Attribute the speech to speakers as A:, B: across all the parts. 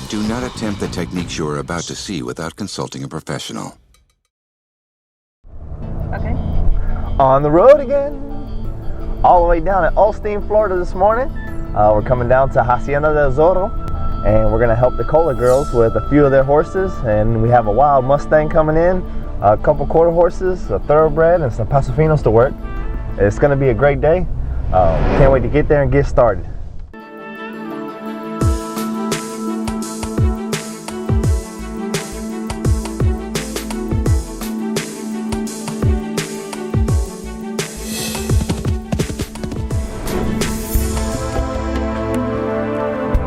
A: Do not attempt the techniques you are about to see without consulting a professional.
B: Okay.
C: On the road again. All the way down at Osteen, Florida this morning. We're coming down to Hacienda del Zorro, and we're gonna help the Kohler girls with a few of their horses. And we have a wild Mustang coming in, a couple quarter horses, a thoroughbred, and some Pasafinos to work. It's gonna be a great day. Can't wait to get there and get started.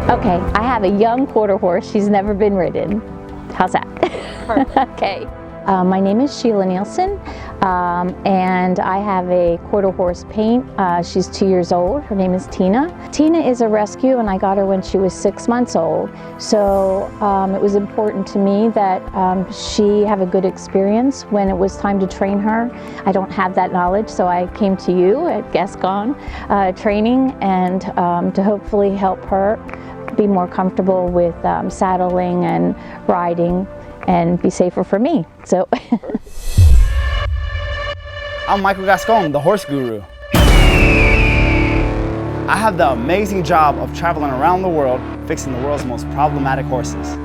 B: Okay, I have a young quarter horse. She's never been ridden. How's that? Okay. My name is Sheila Nielsen, and I have a quarter horse paint. She's 2 years old. Her name is Tina. Tina is a rescue, and I got her when she was 6 months old. So it was important to me that she have a good experience when it was time to train her. I don't have that knowledge, so I came to you at Gascon training, and to hopefully help her be more comfortable with saddling and riding and be safer for me. So
D: I'm Michael Gascon, the horse guru. I have the amazing job of traveling around the world fixing the world's most problematic horses.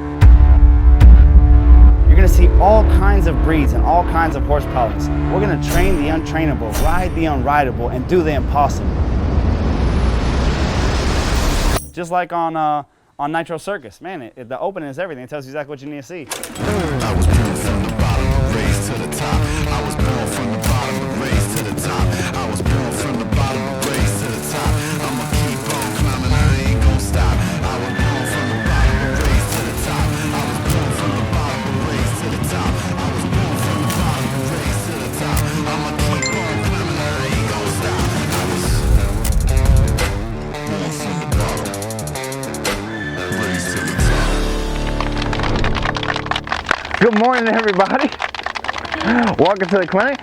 D: You're gonna see all kinds of breeds and all kinds of horse problems. We're gonna train the untrainable, ride the unrideable, and do the impossible. Just like on Nitro Circus. Man, the opening is everything. It tells you exactly what you need to see.
E: I was born from the bottom, raised to the top. I was born from the bottom, raised to the top. I was born from the bottom, raised to the top. I'ma keep on climbing, I ain't gon' stop. I was born from the bottom, raised to the top. I was born from the bottom, raised to the top. I was born from the bottom, raised to the top. I'ma keep on climbing, I ain't gon' stop. I was born from the bottom.
C: Good morning, everybody. Welcome to the clinic.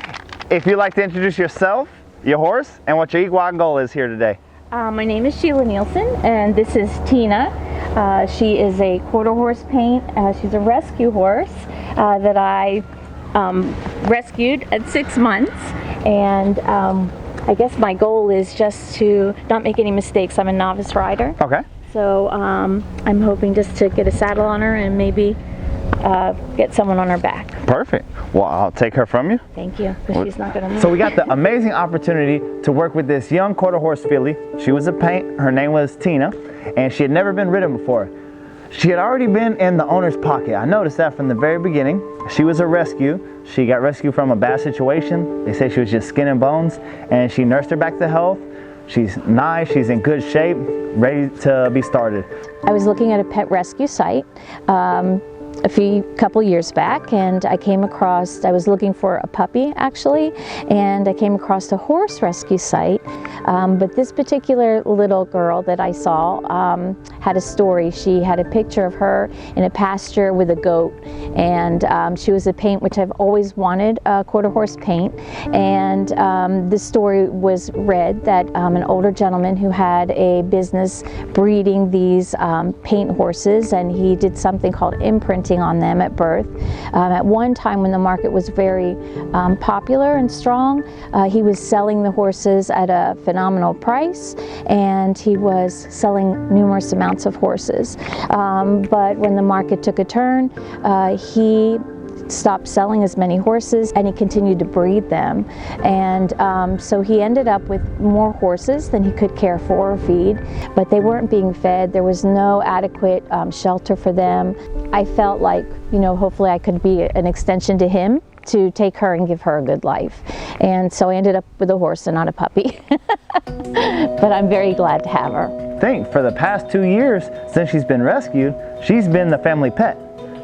C: If you'd like to introduce yourself, your horse, and what your equine goal is here today.
B: my name is Sheila Nielsen, and this is Tina. She is a quarter horse paint. She's a rescue horse that I rescued at 6 months, and I guess my goal is just to not make any mistakes. I'm a novice rider.
C: Okay.
B: So I'm hoping just to get a saddle on her and maybe get someone on her back.
C: Perfect. Well, I'll take her from you.
B: Thank you, because she's not going to move.
C: So we got the amazing opportunity to work with this young quarter horse filly. She was a paint. Her name was Tina, and she had never been ridden before. She had already been in the owner's pocket. I noticed that from the very beginning. She was a rescue. She got rescued from a bad situation. They said she was just skin and bones, and she nursed her back to health. She's nice, she's in good shape, ready to be started.
B: I was looking at a pet rescue site a couple years back, and I came across, I was looking for a puppy actually, and I came across a horse rescue site. But this particular little girl that I saw had a story. She had a picture of her in a pasture with a goat, and she was a paint, which I've always wanted, a quarter horse paint. And this story was read that an older gentleman who had a business breeding these paint horses, and he did something called imprinting on them at birth. At one time when the market was very popular and strong, he was selling the horses at a phenomenal price, and he was selling numerous amounts of horses. But when the market took a turn, he stopped selling as many horses, and he continued to breed them. And so he ended up with more horses than he could care for or feed, but they weren't being fed. There was no adequate shelter for them. I felt like, you know, hopefully I could be an extension to him to take her and give her a good life. And so I ended up with a horse and not a puppy. But I'm very glad to have her.
C: For the past 2 years since she's been rescued, she's been the family pet.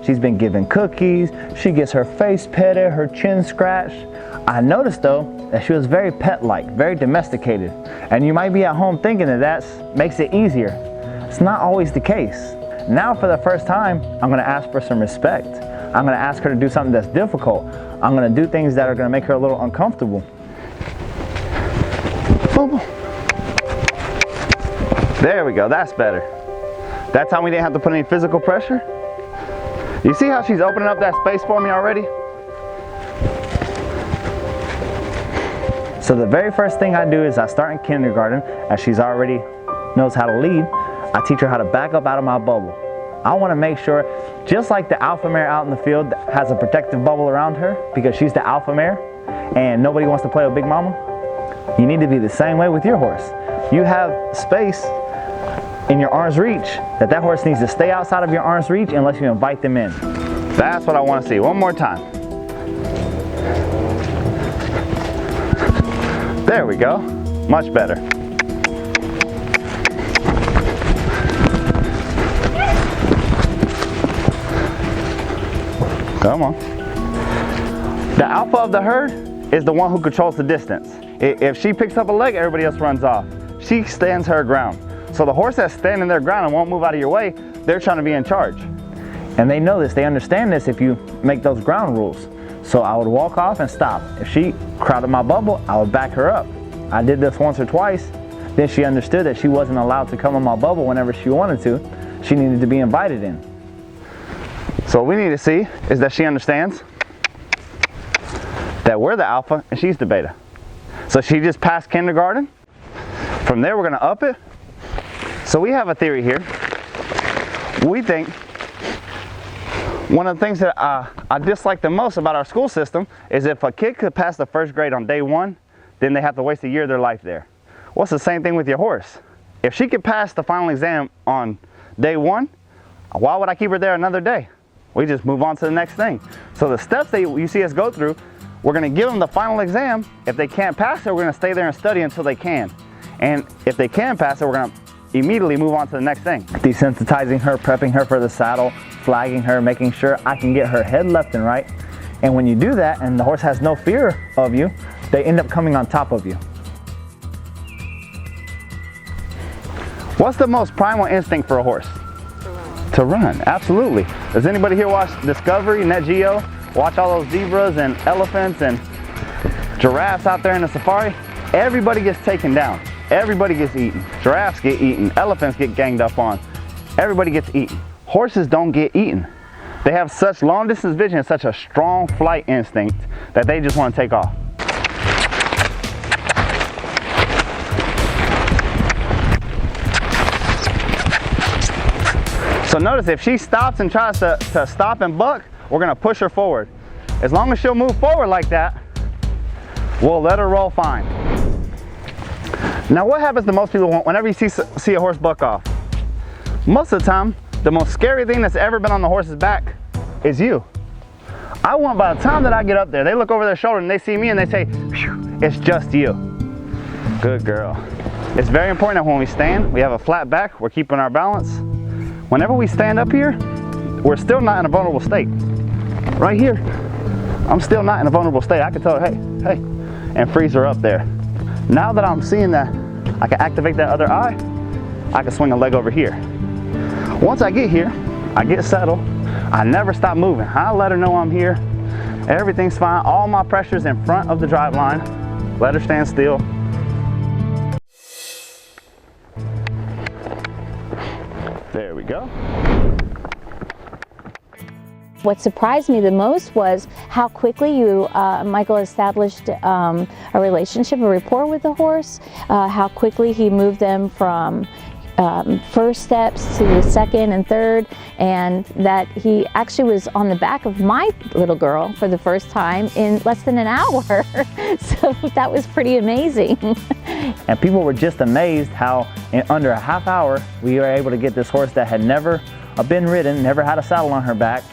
C: She's been given cookies, she gets her face petted, her chin scratched. I noticed though that she was very pet-like, very domesticated. And you might be at home thinking that makes it easier. It's not always the case. Now for the first time, I'm gonna ask for some respect. I'm gonna ask her to do something that's difficult. I'm gonna do things that are gonna make her a little uncomfortable. There we go, that's better.
D: That time we didn't have to put any physical pressure. You see how she's opening up that space for me already?
C: So the very first thing I do is I start in kindergarten, as she's already knows how to lead. I teach her how to back up out of my bubble. I want to make sure, just like the alpha mare out in the field has a protective bubble around her because she's the alpha mare and nobody wants to play with Big Mama, you need to be the same way with your horse. You have space in your arm's reach that horse needs to stay outside of your arm's reach unless you invite them in.
D: That's what I want to see. One more time. There we go. Much better. Come on. The alpha of the herd is the one who controls the distance. If she picks up a leg, everybody else runs off. She stands her ground. So the horse that's standing their ground and won't move out of your way, they're trying to be in charge.
C: And they know this, they understand this if you make those ground rules. So I would walk off and stop. If she crowded my bubble, I would back her up. I did this once or twice. Then she understood that she wasn't allowed to come in my bubble whenever she wanted to. She needed to be invited in.
D: So what we need to see is that she understands that we're the alpha and she's the beta. So she just passed kindergarten. From there, we're gonna up it. So we have a theory here. We think one of the things that I dislike the most about our school system is if a kid could pass the first grade on day one, then they have to waste a year of their life there. Well, it's the same thing with your horse. If she could pass the final exam on day one, why would I keep her there another day? We just move on to the next thing. So the steps that you see us go through, we're gonna give them the final exam. If they can't pass it, we're gonna stay there and study until they can. And if they can pass it, we're gonna immediately move on to the next thing.
C: Desensitizing her, prepping her for the saddle, flagging her, making sure I can get her head left and right. And when you do that and the horse has no fear of you, they end up coming on top of you.
D: What's the most primal instinct for a horse? To run, absolutely. Does anybody here watch Discovery, Net Geo? Watch all those zebras and elephants and giraffes out there in the safari? Everybody gets taken down. Everybody gets eaten. Giraffes get eaten. Elephants get ganged up on. Everybody gets eaten. Horses don't get eaten. They have such long distance vision and such a strong flight instinct that they just want to take off. So notice if she stops and tries to stop and buck, we're gonna push her forward. As long as she'll move forward like that, we'll let her roll fine. Now what happens to most people whenever you see a horse buck off? Most of the time, the most scary thing that's ever been on the horse's back is you. I want by the time that I get up there, they look over their shoulder and they see me and they say, "Phew, it's just you." Good girl. It's very important that when we stand, we have a flat back, we're keeping our balance. Whenever we stand up here, we're still not in a vulnerable state. Right here, I'm still not in a vulnerable state. I can tell her, hey, hey, and freeze her up there. Now that I'm seeing that, I can activate that other eye, I can swing a leg over here. Once I get here, I get settled, I never stop moving. I let her know I'm here. Everything's fine. All my pressure's in front of the drive line. Let her stand still. There we go.
B: What surprised me the most was how quickly you, Michael, established a relationship, a rapport with the horse, how quickly he moved them from first steps to the second and third, and that he actually was on the back of my little girl for the first time in less than an hour. So that was pretty amazing.
C: And people were just amazed how in under a half hour we were able to get this horse that had never been ridden, never had a saddle on her back,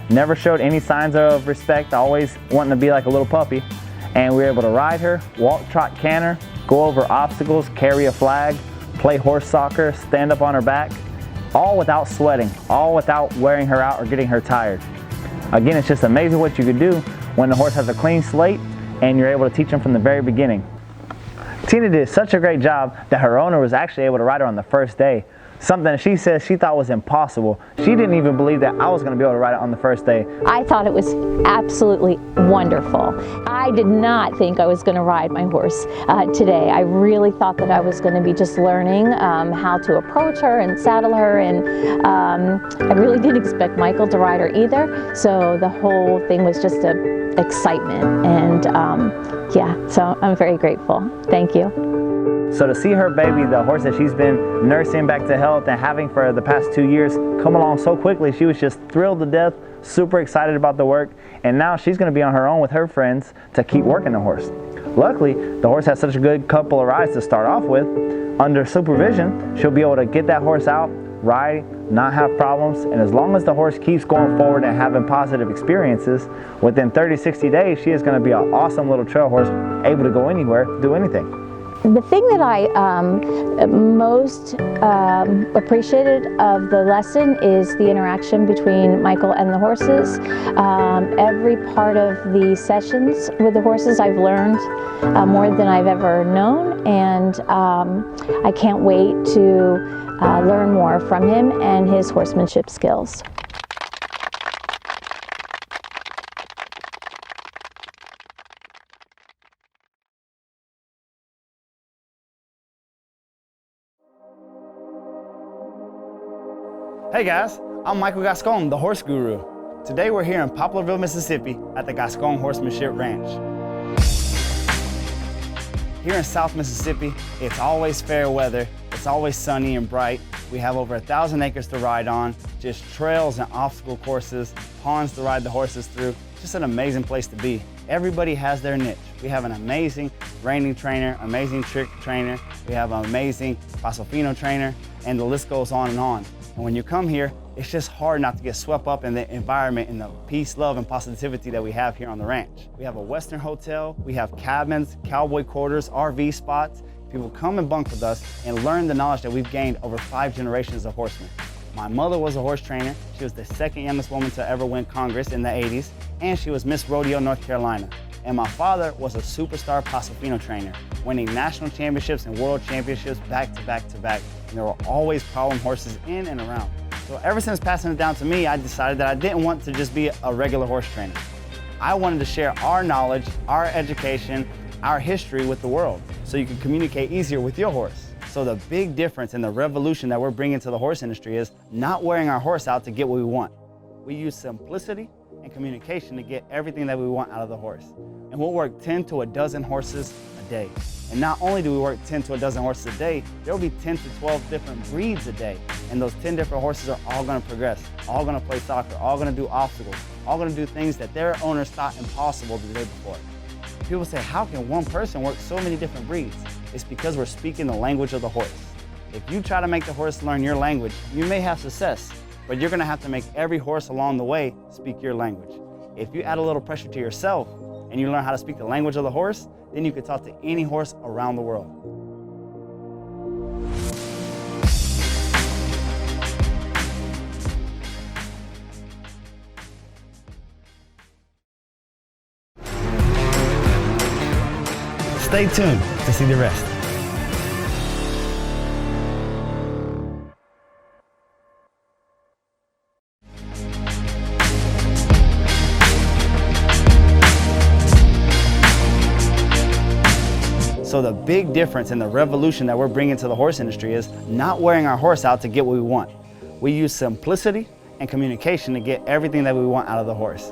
C: never showed any signs of respect, always wanting to be like a little puppy. And we were able to ride her, walk, trot, canter, go over obstacles, carry a flag, play horse soccer, stand up on her back, all without sweating, all without wearing her out or getting her tired. Again, it's just amazing what you can do when the horse has a clean slate and you're able to teach them from the very beginning. Tina did such a great job that her owner was actually able to ride her on the first day. something she said she thought was impossible. She didn't even believe that I was going to be able to ride it on the first day.
B: I thought it was absolutely wonderful. I did not think I was going to ride my horse today. I really thought that I was going to be just learning how to approach her and saddle her, and I really didn't expect Michael to ride her either. So the whole thing was just a excitement, and yeah, so I'm very grateful. Thank you.
C: So to see her baby, the horse that she's been nursing back to health and having for the past 2 years, come along so quickly, she was just thrilled to death, super excited about the work, and now she's going to be on her own with her friends to keep working the horse. Luckily, the horse has such a good couple of rides to start off with. Under supervision, she'll be able to get that horse out, ride, not have problems, and as long as the horse keeps going forward and having positive experiences, within 30-60 days, she is going to be an awesome little trail horse, able to go anywhere, do anything.
B: The thing that I most appreciated of the lesson is the interaction between Michael and the horses. Every part of the sessions with the horses I've learned more than I've ever known, and I can't wait to learn more from him and his horsemanship skills.
D: Hey guys, I'm Michael Gascon, the Horse Guru. Today we're here in Poplarville, Mississippi at the Gascon Horsemanship Ranch. Here in South Mississippi, it's always fair weather, it's always sunny and bright. We have over 1,000 acres to ride on, just trails and obstacle courses, ponds to ride the horses through. Just an amazing place to be. Everybody has their niche. We have an amazing reining trainer, amazing trick trainer, we have an amazing paso fino trainer, and the list goes on and on. And when you come here, it's just hard not to get swept up in the environment and the peace, love, and positivity that we have here on the ranch. We have a Western hotel, we have cabins, cowboy quarters, RV spots. People come and bunk with us and learn the knowledge that we've gained over 5 generations of horsemen. My mother was a horse trainer. She was the second youngest woman to ever win Congress in the 80s, and she was Miss Rodeo, North Carolina. And my father was a superstar paso fino trainer, winning national championships and world championships back to back to back. And there were always problem horses in and around. So ever since passing it down to me, I decided that I didn't want to just be a regular horse trainer. I wanted to share our knowledge, our education, our history with the world, so you can communicate easier with your horse. So the big difference in the revolution that we're bringing to the horse industry is not wearing our horse out to get what we want. We use simplicity and communication to get everything that we want out of the horse. And we'll work 10 to a dozen horses a day. And not only do we work 10 to a dozen horses a day, there will be 10 to 12 different breeds a day. And those 10 different horses are all gonna progress, all gonna play soccer, all gonna do obstacles, all gonna do things that their owners thought impossible the day before. People say, how can one person work so many different breeds? It's because we're speaking the language of the horse. If you try to make the horse learn your language, you may have success, but you're gonna have to make every horse along the way speak your language. If you add a little pressure to yourself and you learn how to speak the language of the horse, then you can talk to any horse around the world. Stay tuned to see the rest. So the big difference in the revolution that we're bringing to the horse industry is not wearing our horse out to get what we want. We use simplicity and communication to get everything that we want out of the horse.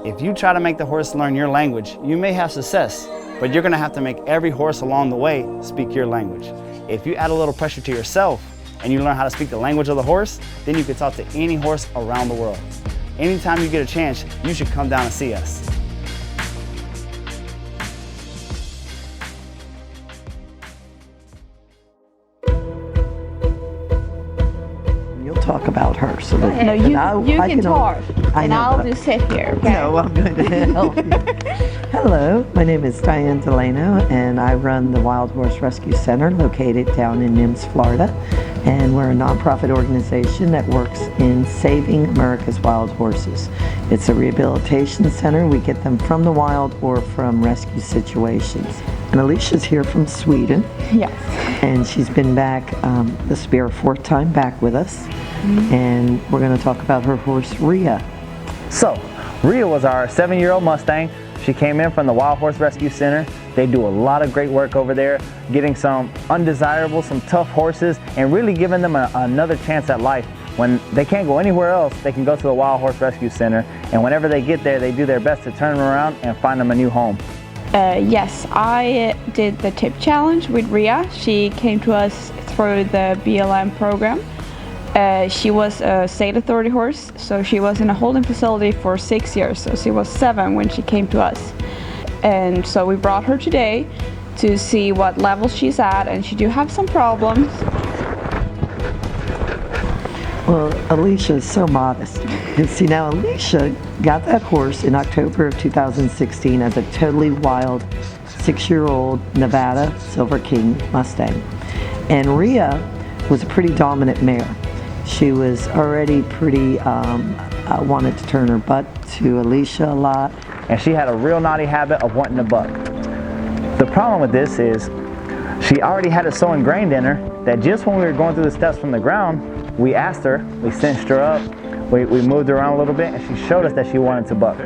D: If you try to make the horse learn your language, you may have success, but you're gonna have to make every horse along the way speak your language. If you add a little pressure to yourself and you learn how to speak the language of the horse, then you can talk to any horse around the world. Anytime you get a chance, you should come down and see us.
F: You'll talk about her. So that,
G: No, you
F: I
G: can talk,
F: I
G: and
F: know,
G: I'll
F: but
G: just sit here. Okay?
F: No, I'm going to help you. Hello, my name is Diane Delano, and I run the Wild Horse Rescue Center located down in Nims, Florida. And we're a nonprofit organization that works in saving America's wild horses. It's a rehabilitation center. We get them from the wild or from rescue situations. And Alicia's here from Sweden.
G: Yes.
F: And she's been back, this will be her 4th time back with us. And we're going to talk about her horse, Rhea.
C: So, Rhea was our 7-year-old Mustang. She came in from the Wild Horse Rescue Center. They do a lot of great work over there, getting some undesirable, some tough horses, and really giving them another chance at life. When they can't go anywhere else, they can go to the Wild Horse Rescue Center, and whenever they get there, they do their best to turn them around and find them a new home.
G: Yes, I did the tip challenge with Rhea. She came to us through the BLM program. She was a state authority horse, so she was in a holding facility for 6 years, so she was 7 when she came to us. And so we brought her today to see what level she's at, and she do have some problems.
F: Well, Alicia is so modest. You see, now Alicia got that horse in October of 2016 as a totally wild 6-year-old Nevada Silver King Mustang. And Rhea was a pretty dominant mare. She was already pretty, wanted to turn her butt to Alicia a lot.
C: And she had a real naughty habit of wanting to buck. The problem with this is she already had it so ingrained in her that just when we were going through the steps from the ground, we asked her, we cinched her up, we moved her around a little bit, and she showed us that she wanted to buck.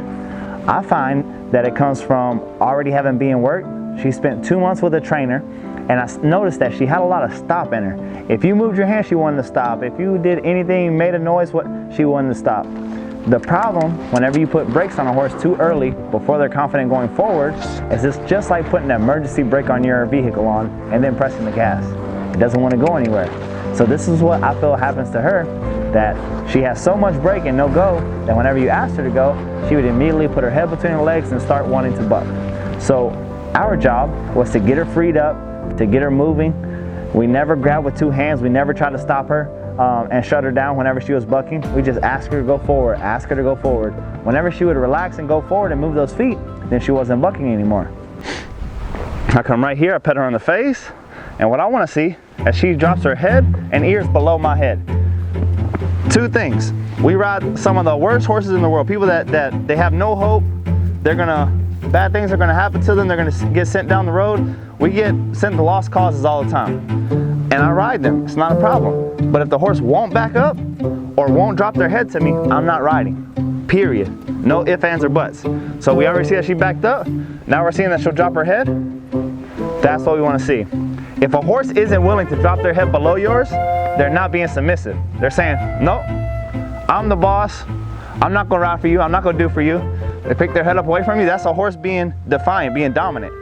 C: I find that it comes from already having been worked. She spent 2 months with a trainer, and I noticed that she had a lot of stop in her. If you moved your hand, she wanted to stop. If you did anything, made a noise, she wanted to stop. The problem, whenever you put brakes on a horse too early, before they're confident going forward, is it's just like putting an emergency brake on your vehicle on and then pressing the gas. It doesn't want to go anywhere. So this is what I feel happens to her, that she has so much brake and no go, that whenever you asked her to go, she would immediately put her head between her legs and start wanting to buck. So our job was to get her freed up, to get her moving. We never grabbed with 2 hands. We never tried to stop her and shut her down whenever she was bucking. We just asked her to go forward, ask her to go forward. Whenever she would relax and go forward and move those feet, then she wasn't bucking anymore. I come right here, I pet her on the face, and what I want to see is she drops her head and ears below my head. 2 things. We ride some of the worst horses in the world, people that they have no hope. Bad things are gonna happen to them. They're gonna get sent down the road. We get sent to lost causes all the time. And I ride them, it's not a problem. But if the horse won't back up or won't drop their head to me, I'm not riding, period. No ifs, ands, or buts. So we already see that she backed up. Now we're seeing that she'll drop her head. That's what we wanna see. If a horse isn't willing to drop their head below yours, they're not being submissive. They're saying, no, I'm the boss. I'm not gonna ride for you. I'm not gonna do for you. They pick their head up away from you. That's a horse being defiant, being dominant.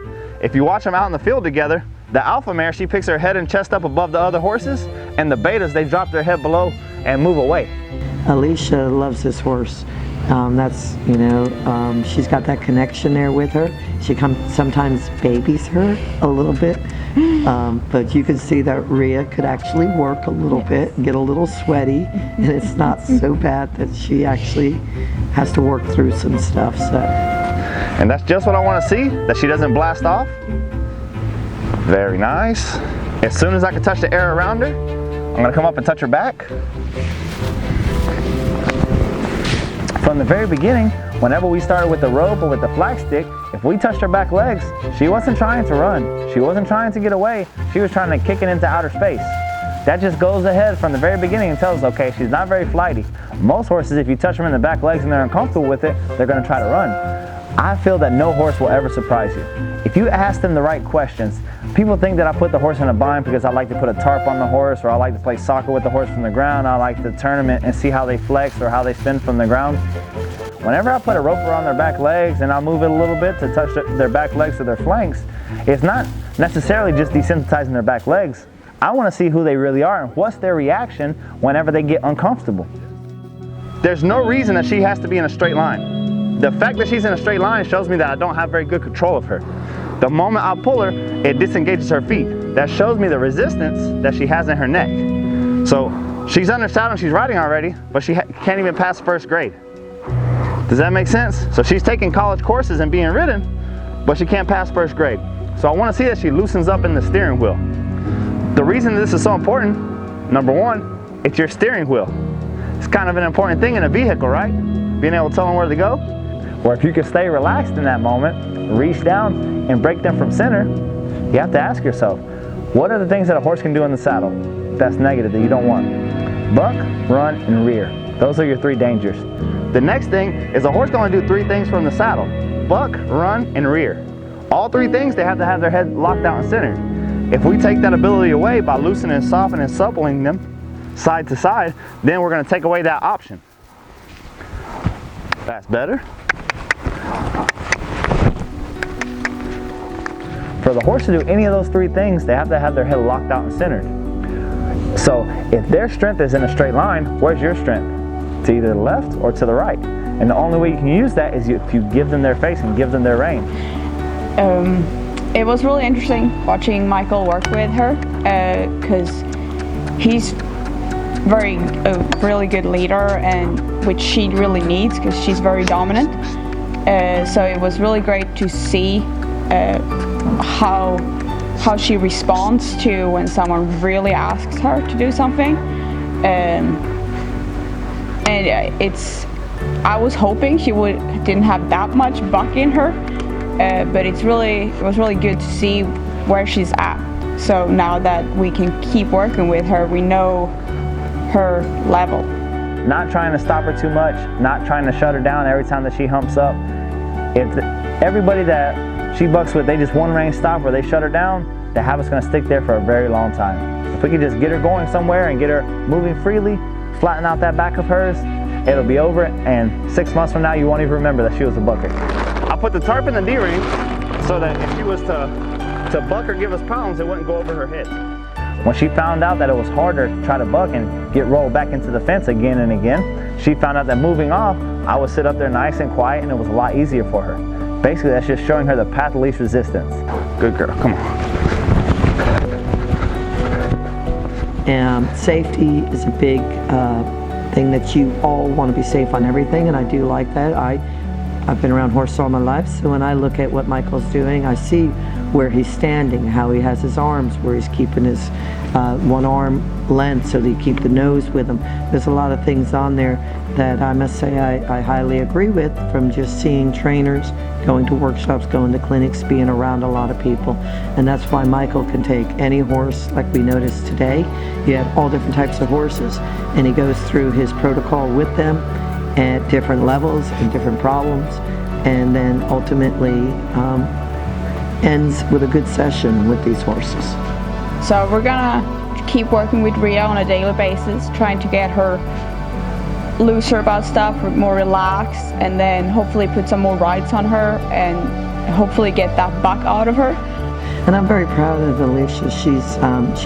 C: If you watch them out in the field together, the alpha mare, she picks her head and chest up above the other horses, and the betas, they drop their head below and move away.
F: Alicia loves this horse. She's got that connection there with her. She sometimes babies her a little bit, but you can see that Rhea could actually work a little bit and get a little sweaty, and it's not so bad that she actually has to work through some stuff. So.
D: And that's just what I want to see, that she doesn't blast off. Very nice. As soon as I can touch the air around her, I'm going to come up and touch her back. From the very beginning, whenever we started with the rope or with the flag stick, if we touched her back legs, she wasn't trying to run. She wasn't trying to get away. She was trying to kick it into outer space. That just goes ahead from the very beginning and tells us, okay, she's not very flighty. Most horses, if you touch them in the back legs and they're uncomfortable with it, they're going to try to run. I feel that no horse will ever surprise you. If you ask them the right questions, people think that I put the horse in a bind because I like to put a tarp on the horse, or I like to play soccer with the horse from the ground. I like to turn them and see how they flex or how they spin from the ground. Whenever I put a rope around their back legs and I move it a little bit to touch their back legs to their flanks, it's not necessarily just desensitizing their back legs. I want to see who they really are and what's their reaction whenever they get uncomfortable. There's no reason that she has to be in a straight line. The fact that she's in a straight line shows me that I don't have very good control of her. The moment I pull her, it disengages her feet. That shows me the resistance that she has in her neck. So She's under saddle and she's riding already, but she can't even pass first grade. Does that make sense? So she's taking college courses and being ridden, but she can't pass first grade. So I want to see that she loosens up in the steering wheel. The reason this is so important, number one, it's your steering wheel. It's kind of an important thing in a vehicle, right? Being able to tell them where to go. Or if you can stay relaxed in that moment, reach down and break them from center, you have to ask yourself, what are the things that a horse can do in the saddle that's negative, that you don't want? Buck, run, and rear. Those are your 3 dangers. The next thing is a horse can only do 3 things from the saddle: buck, run, and rear. All 3 things, they have to have their head locked out and centered. If we take that ability away by loosening, softening, and suppling them side to side, then we're going to take away that option. That's better. For the horse to do any of those 3 things, they have to have their head locked out and centered. So if their strength is in a straight line, where's your strength? To either the left or to the right. And the only way you can use that is if you give them their face and give them their rein.
G: It was really interesting watching Michael work with her, because he's a really good leader, and which she really needs because she's very dominant. So it was really great to see how she responds to when someone really asks her to do something. I was hoping she didn't have that much buck in her, but it was really good to see where she's at. So now that we can keep working with her, we know her level.
C: Not trying to stop her too much, not trying to shut her down every time that she humps up. If everybody that she bucks with, they just one rein stop or they shut her down, the habit's going to stick there for a very long time. If we can just get her going somewhere and get her moving freely, flatten out that back of hers, it'll be over, and 6 months from now you won't even remember that she was a bucker. I put the tarp in the D-ring so that if she was to buck or give us problems, it wouldn't go over her head. When she found out that it was harder to try to buck and get rolled back into the fence again and again, she found out that moving off, I would sit up there nice and quiet and it was a lot easier for her. Basically, that's just showing her the path of least resistance. Good girl, come on.
F: And safety is a big thing that you all want to be safe on everything, and I do like that. I've been around horses all my life, so when I look at what Michael's doing, I see where he's standing, how he has his arms, where he's keeping his one arm length so that you keep the nose with him. There's a lot of things on there that I must say I highly agree with, from just seeing trainers, going to workshops, going to clinics, being around a lot of people. And that's why Michael can take any horse, like we noticed today. You have all different types of horses, and he goes through his protocol with them at different levels and different problems, and then ultimately ends with a good session with these horses.
G: So we're gonna keep working with Rhea on a daily basis, trying to get her looser about stuff, more relaxed, and then hopefully put some more rides on her and hopefully get that buck out of her.
F: And I'm very proud of Alicia. She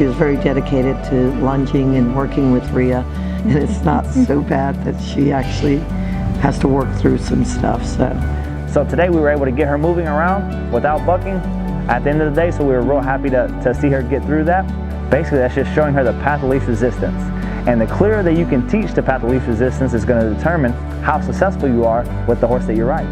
F: was very dedicated to lunging and working with Rhea, and it's not so bad that she actually has to work through some stuff.
C: So today we were able to get her moving around without bucking at the end of the day, so we were real happy to see her get through that. Basically, that's just showing her the path of least resistance. And the clearer that you can teach the path of least resistance is going to determine how successful you are with the horse that you ride.